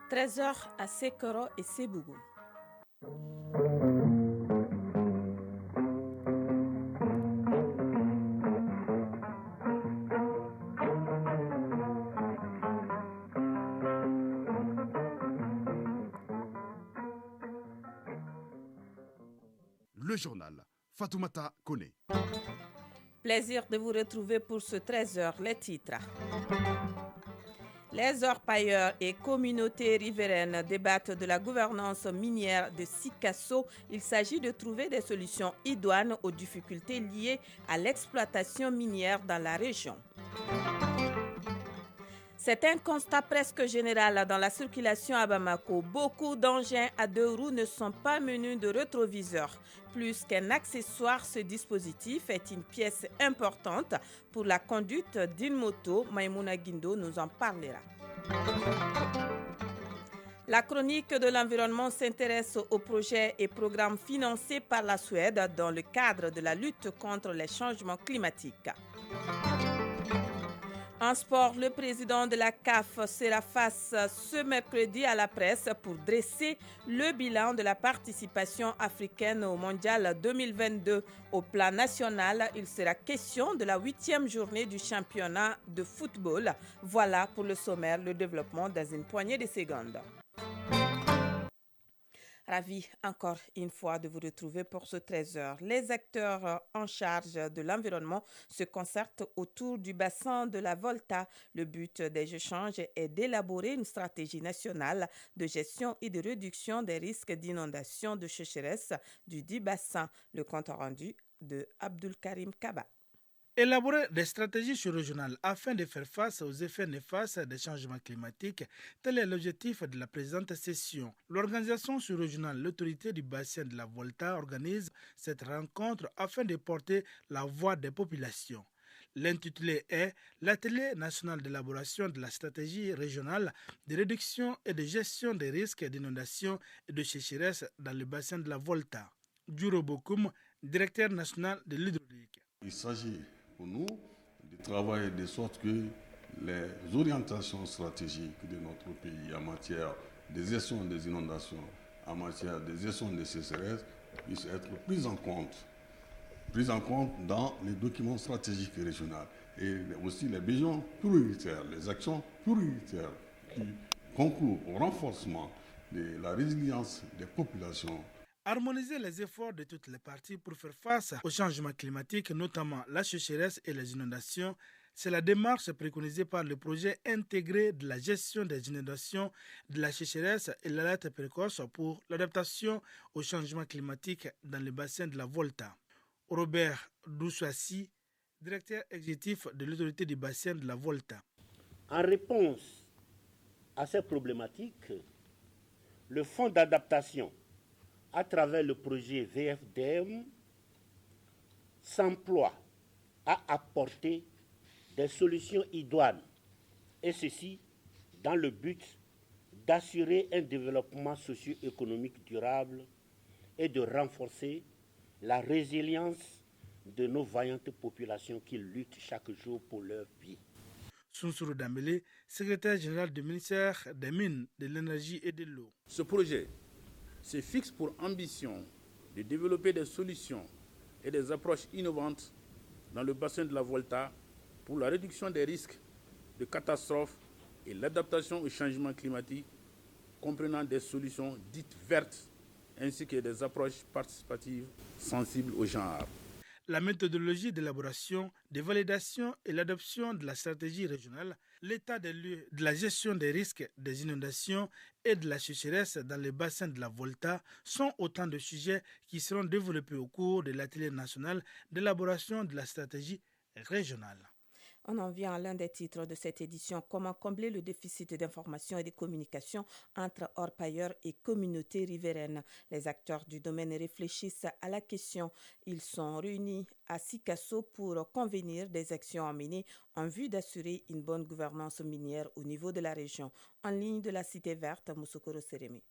13 heures à Sekoro et Sébougou. Le journal. Fatoumata Kone. Plaisir de vous retrouver pour ce 13 heures. Les titres. Les orpailleurs et communautés riveraines débattent de la gouvernance minière de Sikasso. Il s'agit de trouver des solutions idoines aux difficultés liées à l'exploitation minière dans la région. C'est un constat presque général dans la circulation à Bamako. Beaucoup d'engins à deux roues ne sont pas munis de rétroviseurs. Plus qu'un accessoire, ce dispositif est une pièce importante pour la conduite d'une moto. Maïmouna Guindo nous en parlera. La chronique de l'environnement s'intéresse aux projets et programmes financés par la Suède dans le cadre de la lutte contre les changements climatiques. En sport, le président de la CAF sera face ce mercredi à la presse pour dresser le bilan de la participation africaine au Mondial 2022. Au plan national, il sera question de la 8e journée du championnat de football. Voilà pour le sommaire, le développement dans une poignée de secondes. Ravi encore une fois de vous retrouver pour ce 13 heures. Les acteurs en charge de l'environnement se concertent autour du bassin de la Volta. Le but des échanges est d'élaborer une stratégie nationale de gestion et de réduction des risques d'inondation de sécheresse du dit bassin. Le compte rendu de Abdul Karim Kaba. Élaborer des stratégies sur-régionales afin de faire face aux effets néfastes des changements climatiques, tel est l'objectif de la présente session. L'organisation sur-régionale, l'autorité du bassin de la Volta, organise cette rencontre afin de porter la voix des populations. L'intitulé est l'atelier national d'élaboration de la stratégie régionale de réduction et de gestion des risques d'inondation et de sécheresse dans le bassin de la Volta. Djuro Bokoum, directeur national de l'hydraulique. Il s'agit pour nous de travailler de sorte que les orientations stratégiques de notre pays en matière de gestion des inondations, en matière de gestion des sécheresses, puissent être prises en compte dans les documents stratégiques régionaux et aussi les besoins prioritaires, les actions prioritaires qui concourent au renforcement de la résilience des populations. Harmoniser les efforts de toutes les parties pour faire face au changement climatique, notamment la sécheresse et les inondations, c'est la démarche préconisée par le projet intégré de la gestion des inondations, de la sécheresse et l'alerte précoce pour l'adaptation au changement climatique dans le bassin de la Volta. Robert Doussouassi, directeur exécutif de l'autorité du bassin de la Volta. En réponse à ces problématiques, le fonds d'adaptation à travers le projet VFDM, s'emploie à apporter des solutions idoines, et ceci dans le but d'assurer un développement socio-économique durable et de renforcer la résilience de nos vaillantes populations qui luttent chaque jour pour leur vie. Sunsuru Dambélé, secrétaire général du ministère des Mines, de l'Énergie et de l'Eau. Ce projet se fixe pour ambition de développer des solutions et des approches innovantes dans le bassin de la Volta pour la réduction des risques de catastrophes et l'adaptation au changement climatique, comprenant des solutions dites vertes ainsi que des approches participatives sensibles au genre. La méthodologie d'élaboration, de validation et l'adoption de la stratégie régionale, l'état des lieux de la gestion des risques des inondations et de la sécheresse dans les bassins de la Volta sont autant de sujets qui seront développés au cours de l'atelier national d'élaboration de la stratégie régionale. On en vient à l'un des titres de cette édition. Comment combler le déficit d'information et de communication entre orpailleurs et communautés riveraines? Les acteurs du domaine réfléchissent à la question. Ils sont réunis à Sikasso pour convenir des actions à mener en vue d'assurer une bonne gouvernance minière au niveau de la région. En ligne de la Cité verte, Moussokoro Sérémé.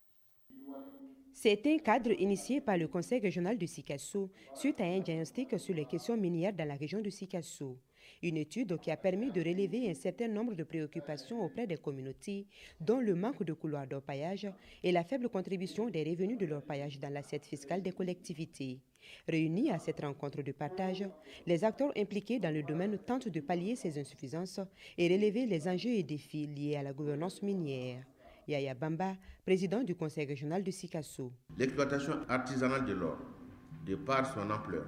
C'est un cadre initié par le Conseil régional de Sikasso suite à un diagnostic sur les questions minières dans la région de Sikasso. Une étude qui a permis de relever un certain nombre de préoccupations auprès des communautés, dont le manque de couloirs d'orpaillage et la faible contribution des revenus de l'orpaillage dans l'assiette fiscale des collectivités. Réunis à cette rencontre de partage, les acteurs impliqués dans le domaine tentent de pallier ces insuffisances et relever les enjeux et défis liés à la gouvernance minière. Yaya Bamba, président du conseil régional de Sikasso. L'exploitation artisanale de l'or, de par son ampleur,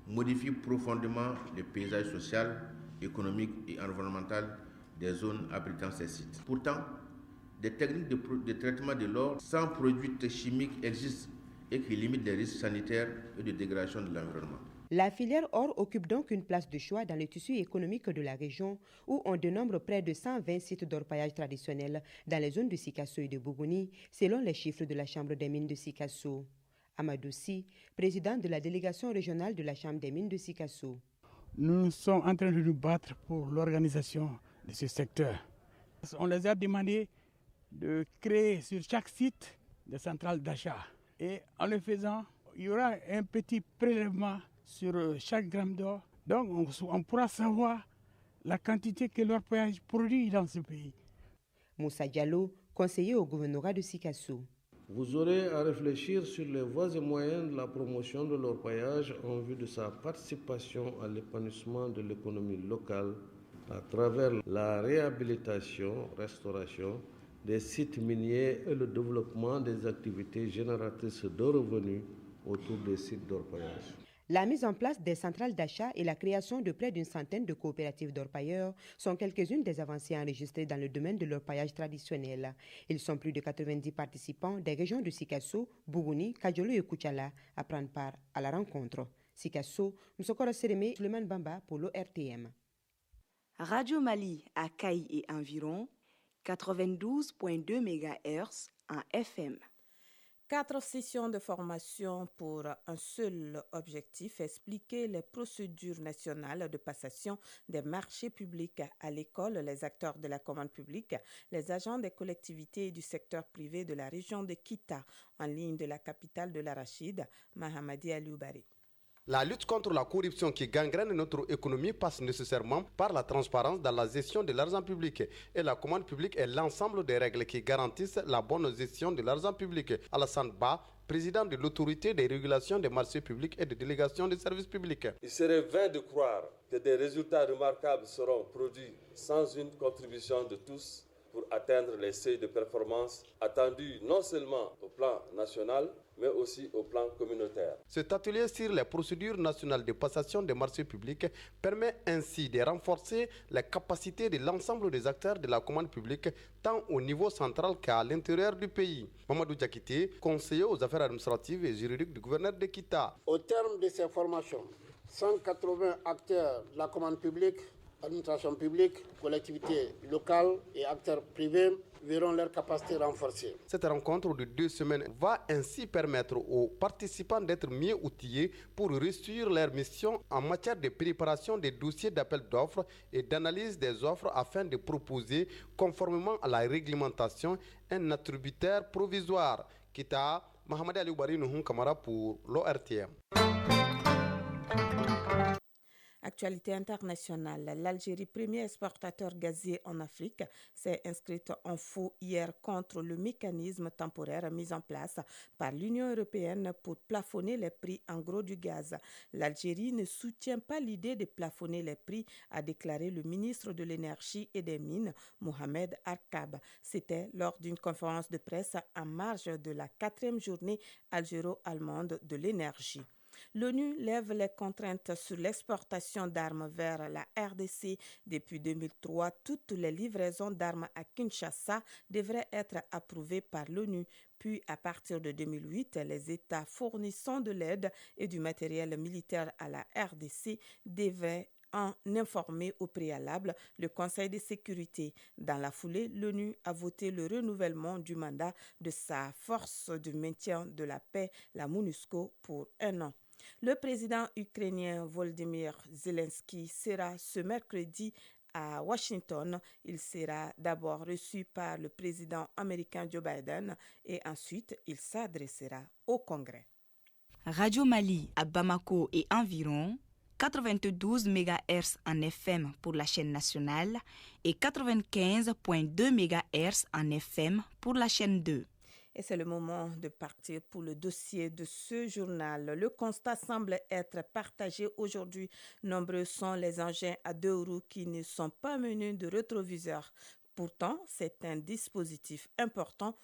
modifie profondément le paysage social, économique et environnemental des zones abritant ces sites. Pourtant, des techniques de traitement de l'or sans produits chimiques existent et qui limitent les risques sanitaires et de dégradation de l'environnement. La filière or occupe donc une place de choix dans le tissu économique de la région où on dénombre près de 120 sites d'orpaillage traditionnels dans les zones de Sikasso et de Bougouni, selon les chiffres de la Chambre des mines de Sikasso. Amadou Sy, président de la délégation régionale de la Chambre des mines de Sikasso. Nous sommes en train de nous battre pour l'organisation de ce secteur. On les a demandé de créer sur chaque site des centrales d'achat. Et en le faisant, il y aura un petit prélèvement sur chaque gramme d'or. Donc on pourra savoir la quantité que l'orpaillage produit dans ce pays. Moussa Diallo, conseiller au gouvernorat de Sikasso. Vous aurez à réfléchir sur les voies et moyens de la promotion de l'orpaillage en vue de sa participation à l'épanouissement de l'économie locale à travers la réhabilitation, restauration des sites miniers et le développement des activités génératrices de revenus autour des sites d'orpaillage. La mise en place des centrales d'achat et la création de près d'une centaine de coopératives d'orpailleurs sont quelques-unes des avancées enregistrées dans le domaine de l'orpaillage traditionnel. Ils sont plus de 90 participants des régions de Sikasso, Bougouni, Kadjolo et Koutiala à prendre part à la rencontre. Sikasso, Msokoro Sereme, Suleiman Bamba pour l'ORTM. Radio Mali à Kaï et environ 92.2 MHz en FM. 4 sessions de formation pour un seul objectif, expliquer les procédures nationales de passation des marchés publics à l'école, les acteurs de la commande publique, les agents des collectivités et du secteur privé de la région de Kita, en ligne de la capitale de l'Arachide, Mahamadi Alioubari. La lutte contre la corruption qui gangrène notre économie passe nécessairement par la transparence dans la gestion de l'argent public. Et la commande publique est l'ensemble des règles qui garantissent la bonne gestion de l'argent public. Alassane Ba, président de l'autorité des régulations des marchés publics et de délégation des services publics. Il serait vain de croire que des résultats remarquables seront produits sans une contribution de tous pour atteindre les seuils de performance attendus non seulement au plan national, mais aussi au plan communautaire. Cet atelier sur les procédures nationales de passation des marchés publics permet ainsi de renforcer les capacités de l'ensemble des acteurs de la commande publique, tant au niveau central qu'à l'intérieur du pays. Mamadou Diakité, conseiller aux affaires administratives et juridiques du gouverneur de Kita. Au terme de ces formations, 180 acteurs de la commande publique, administration publique, collectivités locales et acteurs privés verront leurs capacités renforcées. Cette rencontre de 2 semaines va ainsi permettre aux participants d'être mieux outillés pour réussir leur mission en matière de préparation des dossiers d'appel d'offres et d'analyse des offres afin de proposer, conformément à la réglementation, un attributaire provisoire. Kita, Mohamed Ali Oubari Nuhun Kamara pour l'ORTM. Actualité internationale, l'Algérie, premier exportateur gazier en Afrique, s'est inscrite en faux hier contre le mécanisme temporaire mis en place par l'Union européenne pour plafonner les prix en gros du gaz. L'Algérie ne soutient pas l'idée de plafonner les prix, a déclaré le ministre de l'Énergie et des Mines, Mohamed Arkab. C'était lors d'une conférence de presse en marge de la 4e journée algéro-allemande de l'énergie. L'ONU lève les contraintes sur l'exportation d'armes vers la RDC. Depuis 2003, toutes les livraisons d'armes à Kinshasa devraient être approuvées par l'ONU. Puis, à partir de 2008, les États fournissant de l'aide et du matériel militaire à la RDC devaient en informer au préalable le Conseil de sécurité. Dans la foulée, l'ONU a voté le renouvellement du mandat de sa force de maintien de la paix, la MONUSCO, pour 1 an. Le président ukrainien Volodymyr Zelensky sera ce mercredi à Washington. Il sera d'abord reçu par le président américain Joe Biden et ensuite il s'adressera au Congrès. Radio Mali à Bamako et environ, 92 MHz en FM pour la chaîne nationale et 95.2 MHz en FM pour la chaîne 2. Et c'est le moment de partir pour le dossier de ce journal. Le constat semble être partagé aujourd'hui. Nombreux sont les engins à 2 roues qui ne sont pas munis de rétroviseurs. Pourtant, c'est un dispositif important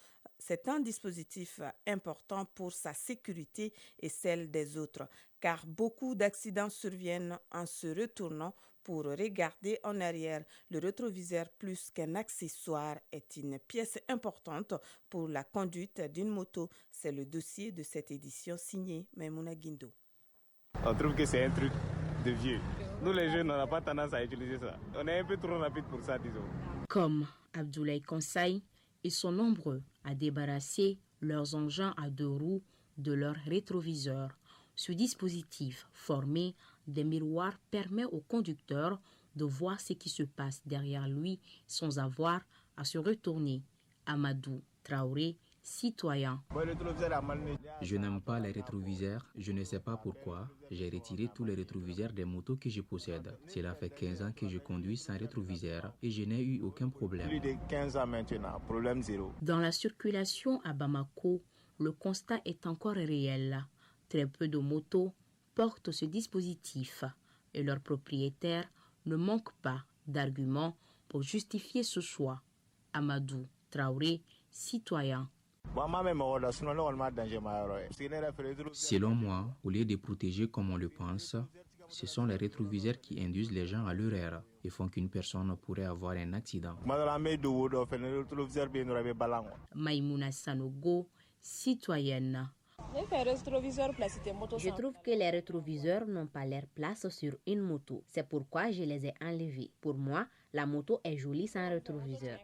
pour sa sécurité et celle des autres, car beaucoup d'accidents surviennent en se retournant pour regarder en arrière. Le rétroviseur, plus qu'un accessoire, est une pièce importante pour la conduite d'une moto. C'est le dossier de cette édition signée Maimouna Guindo. On trouve que c'est un truc de vieux. Nous les jeunes, on n'a pas tendance à utiliser ça. On est un peu trop rapide pour ça, disons. Comme Abdoulaye Conseil, ils sont nombreux à débarrasser leurs engins à 2 roues de leurs rétroviseurs. Ce dispositif formé des miroirs permet au conducteur de voir ce qui se passe derrière lui sans avoir à se retourner. Amadou Traoré, citoyen. Je n'aime pas les rétroviseurs, je ne sais pas pourquoi. J'ai retiré tous les rétroviseurs des motos que je possède. Cela fait 15 ans que je conduis sans rétroviseur et je n'ai eu aucun problème. Plus de 15 ans maintenant, problème zéro. Dans la circulation à Bamako, le constat est encore réel. Très peu de motos portent ce dispositif et leurs propriétaires ne manquent pas d'arguments pour justifier ce choix. Amadou Traoré, citoyen. Selon moi, au lieu de protéger comme on le pense, ce sont les rétroviseurs qui induisent les gens à l'erreur et font qu'une personne pourrait avoir un accident. Maïmouna Sanogo, citoyenne. Je trouve que les rétroviseurs n'ont pas leur place sur une moto. C'est pourquoi je les ai enlevés. Pour moi, la moto est jolie sans rétroviseur.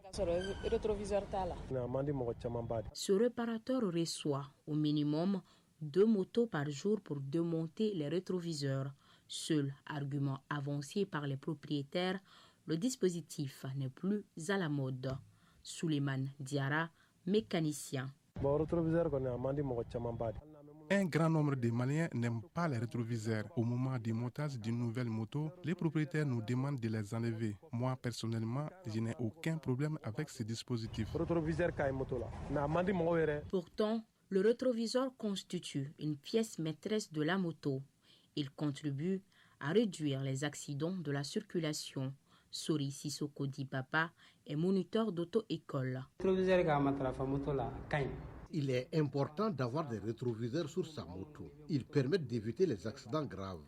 Ce réparateur reçoit au minimum 2 motos par jour pour démonter les rétroviseurs. Seul argument avancé par les propriétaires, le dispositif n'est plus à la mode. Souleymane Diara, mécanicien. Un grand nombre de Maliens n'aiment pas les rétroviseurs. Au moment du montage d'une nouvelle moto, les propriétaires nous demandent de les enlever. Moi, personnellement, je n'ai aucun problème avec ce dispositif. Pourtant, le rétroviseur constitue une pièce maîtresse de la moto. Il contribue à réduire les accidents de la circulation. Sori Sissoko Dibaba est moniteur d'auto-école. Il est important d'avoir des rétroviseurs sur sa moto. Ils permettent d'éviter les accidents graves.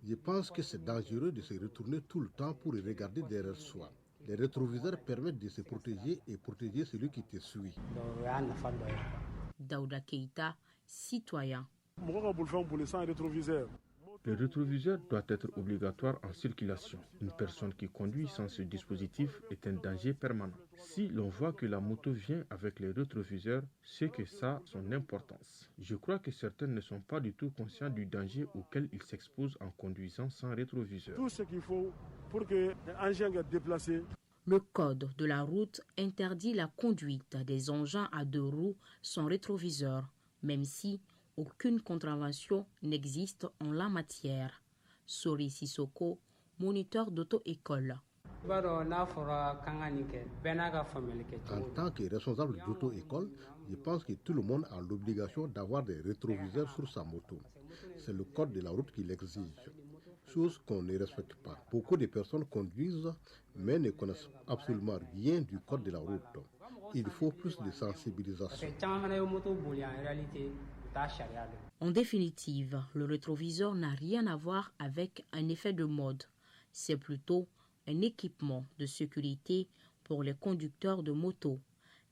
Je pense que c'est dangereux de se retourner tout le temps pour regarder derrière soi. Les rétroviseurs permettent de se protéger et protéger celui qui te suit. Daouda Keita, citoyen. Le rétroviseur doit être obligatoire en circulation. Une personne qui conduit sans ce dispositif est un danger permanent. Si l'on voit que la moto vient avec les rétroviseurs, c'est que ça a son importance. Je crois que certains ne sont pas du tout conscients du danger auquel ils s'exposent en conduisant sans rétroviseur. Tout ce qu'il faut pour que l'engin soit déplacé. Le code de la route interdit la conduite des engins à 2 roues sans rétroviseur, même si aucune contravention n'existe en la matière. Sori Sissoko, moniteur d'auto-école. En tant que responsable d'auto-école, je pense que tout le monde a l'obligation d'avoir des rétroviseurs sur sa moto. C'est le code de la route qui l'exige, chose qu'on ne respecte pas. Beaucoup de personnes conduisent mais ne connaissent absolument rien du code de la route. Il faut plus de sensibilisation. En définitive, le rétroviseur n'a rien à voir avec un effet de mode. C'est plutôt un équipement de sécurité pour les conducteurs de moto,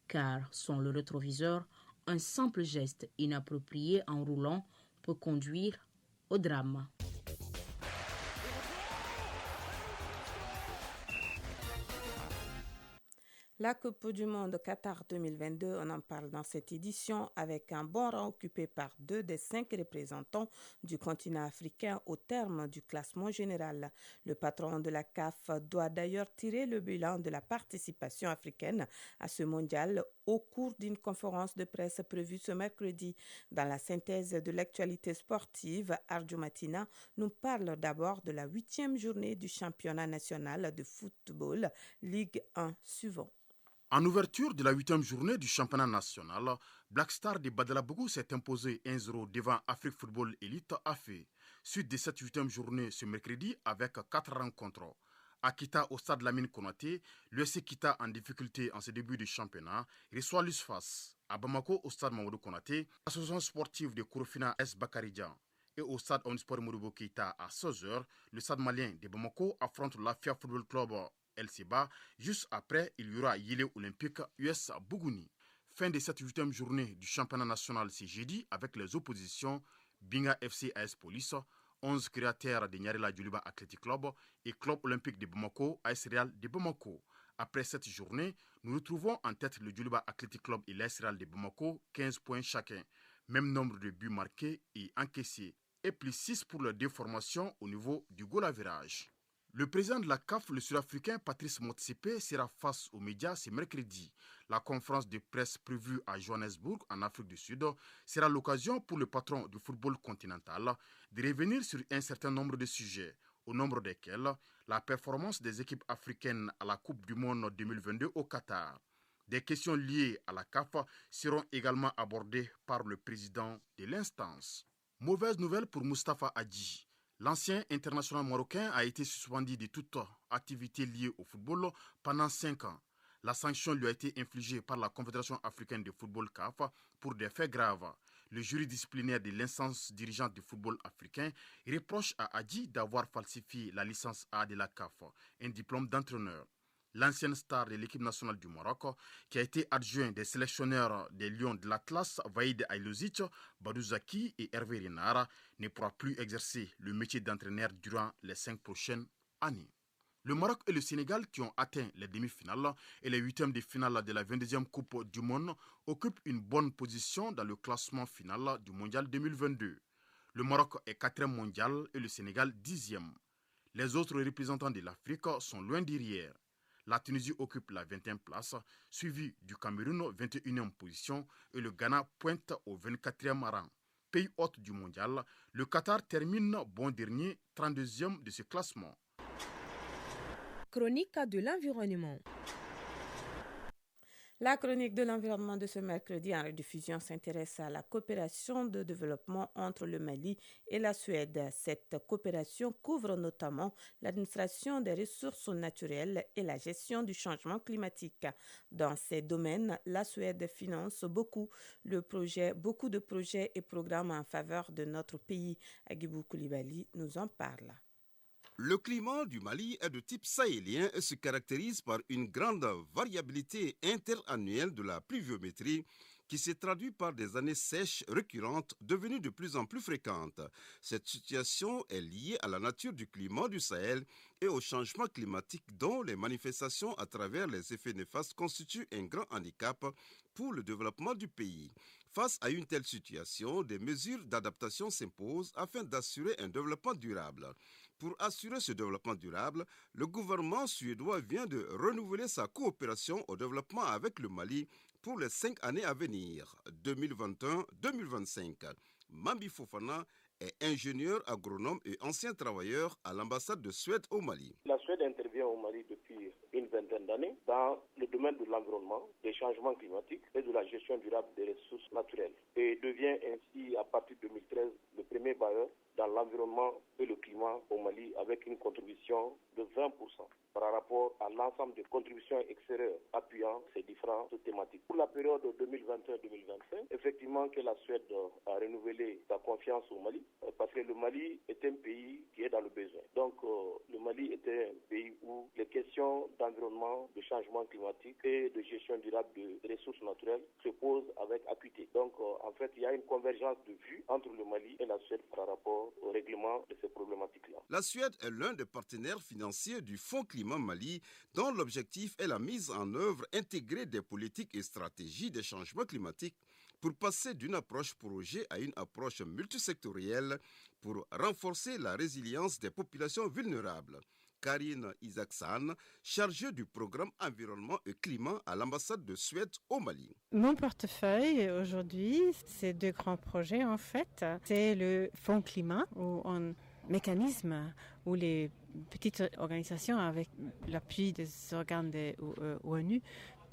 car sans le rétroviseur, un simple geste inapproprié en roulant peut conduire au drame. La Coupe du Monde Qatar 2022, on en parle dans cette édition avec un bon rang occupé par 2 des 5 représentants du continent africain au terme du classement général. Le patron de la CAF doit d'ailleurs tirer le bilan de la participation africaine à ce mondial au cours d'une conférence de presse prévue ce mercredi. Dans la synthèse de l'actualité sportive, Arjo Matina nous parle d'abord de la 8e journée du championnat national de football Ligue 1 suivant. En ouverture de la 8e journée du championnat national, Black Star de Badalabougou s'est imposé 1-0 devant Afrique Football Elite AFE. Suite de cette 8e journée ce mercredi avec 4 rencontres. À Kita au stade Lamine Konaté, l'USC Kita en difficulté en ce début de championnat reçoit l'USFAS. À Bamako au stade Mamadou Konaté, l'association sportive de Kourofina S. Bakaridjan. Et au stade Omnisport Modibo Keita à 16h, le stade malien de Bamako affronte l'Afia Football Club LCBA. Juste après, il y aura Yélé Olympique US Bougouni. Fin de cette 8e journée du championnat national ce jeudi avec les oppositions Binga FC AS Police, 11 créateurs de Nyarela Djoliba Athletic Club et Club Olympique de Bamako AS Real de Bamako. Après cette journée, nous retrouvons en tête le Djoliba Athletic Club et l'AS Real de Bamako, 15 points chacun. Même nombre de buts marqués et encaissés. Et plus 6 pour leur déformation au niveau du goal average. Le président de la CAF, le Sud-Africain Patrice Motsepe, sera face aux médias ce mercredi. La conférence de presse prévue à Johannesburg, en Afrique du Sud, sera l'occasion pour le patron du football continental de revenir sur un certain nombre de sujets, au nombre desquels la performance des équipes africaines à la Coupe du Monde 2022 au Qatar. Des questions liées à la CAF seront également abordées par le président de l'instance. Mauvaise nouvelle pour Moustapha Hadji. L'ancien international marocain a été suspendu de toute activité liée au football pendant 5 ans. La sanction lui a été infligée par la Confédération africaine de football CAF pour des faits graves. Le jury disciplinaire de l'instance dirigeante du football africain reproche à Hadji d'avoir falsifié la licence A de la CAF, un diplôme d'entraîneur. L'ancienne star de l'équipe nationale du Maroc, qui a été adjoint des sélectionneurs des Lions de l'Atlas, Vaïd Aïlozic, Badou Zaki et Hervé Renard, ne pourra plus exercer le métier d'entraîneur durant les 5 prochaines années. Le Maroc et le Sénégal, qui ont atteint les demi-finales et les 8e de finale de la 22e Coupe du Monde, occupent une bonne position dans le classement final du Mondial 2022. Le Maroc est 4e mondial et le Sénégal 10e. Les autres représentants de l'Afrique sont loin derrière. La Tunisie occupe la 20e place, suivie du Cameroun, 21e position, et le Ghana pointe au 24e rang. Pays hôte du mondial, le Qatar termine bon dernier, 32e de ce classement. Chronique de l'environnement. La chronique de l'environnement de ce mercredi en rediffusion s'intéresse à la coopération de développement entre le Mali et la Suède. Cette coopération couvre notamment l'administration des ressources naturelles et la gestion du changement climatique. Dans ces domaines, la Suède finance beaucoup de projets et programmes en faveur de notre pays. Agibou Koulibaly nous en parle. Le climat du Mali est de type sahélien et se caractérise par une grande variabilité interannuelle de la pluviométrie qui se traduit par des années sèches récurrentes devenues de plus en plus fréquentes. Cette situation est liée à la nature du climat du Sahel et au changement climatique dont les manifestations à travers les effets néfastes constituent un grand handicap pour le développement du pays. Face à une telle situation, des mesures d'adaptation s'imposent afin d'assurer un développement durable. Pour assurer ce développement durable, le gouvernement suédois vient de renouveler sa coopération au développement avec le Mali pour les 5 années à venir, 2021-2025. Mambi Fofana est ingénieur agronome et ancien travailleur à l'ambassade de Suède au Mali. La Suède intervient au Mali depuis une vingtaine d'années dans le domaine de l'environnement, des changements climatiques et de la gestion durable des ressources naturelles et devient ainsi à partir de 2013 le premier bailleur dans l'environnement et le climat au Mali avec une contribution de 20% par rapport à l'ensemble des contributions extérieures appuyant ces différentes thématiques. Pour la période 2021-2025, effectivement que la Suède a renouvelé sa confiance au Mali parce que le Mali est un pays qui est dans le besoin. Donc le Mali était un pays où où les questions d'environnement, de changement climatique et de gestion durable de ressources naturelles se posent avec acuité. Donc, en fait, il y a une convergence de vues entre le Mali et la Suède par rapport au règlement de ces problématiques-là. La Suède est l'un des partenaires financiers du Fonds Climat Mali, dont l'objectif est la mise en œuvre intégrée des politiques et stratégies des changements climatiques pour passer d'une approche projet à une approche multisectorielle pour renforcer la résilience des populations vulnérables. Karine Isaacson, chargée du programme environnement et climat à l'ambassade de Suède au Mali. Mon portefeuille aujourd'hui, c'est 2 grands projets en fait. C'est le Fonds climat où un mécanisme où les petites organisations avec l'appui des organes de l'ONU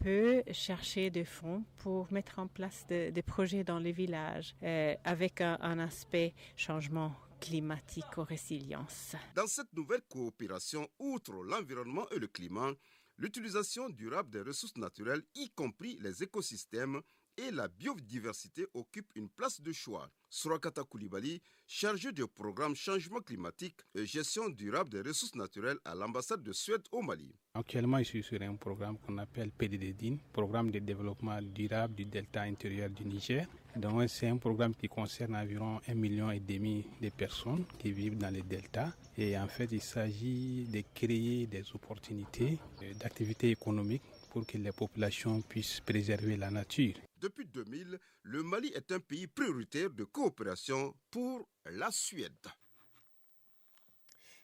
peut chercher des fonds pour mettre en place des projets dans les villages avec un aspect changement climatique ou résilience. Dans cette nouvelle coopération, outre l'environnement et le climat, l'utilisation durable des ressources naturelles, y compris les écosystèmes et la biodiversité, occupe une place de choix. Surakata Koulibaly, chargé du programme changement climatique et gestion durable des ressources naturelles à l'ambassade de Suède au Mali. Actuellement, je suis sur un programme qu'on appelle PDDDIN, programme de développement durable du delta intérieur du Niger. Donc, c'est un programme qui concerne environ 1,5 million de personnes qui vivent dans les deltas. Et en fait, il s'agit de créer des opportunités d'activités économiques pour que les populations puissent préserver la nature. Depuis 2000, le Mali est un pays prioritaire de coopération pour la Suède.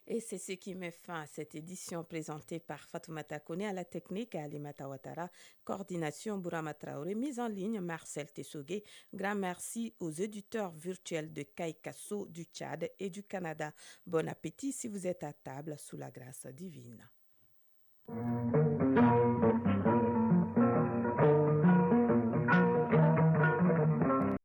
Et c'est ce qui met fin à cette édition présentée par Fatoumata Kone à la technique et Alimata Ouattara, coordination Bourama Traoré, mise en ligne Marcel Tessogué. Grand merci aux éditeurs virtuels de Kaikasso, du Tchad et du Canada. Bon appétit si vous êtes à table sous la grâce divine.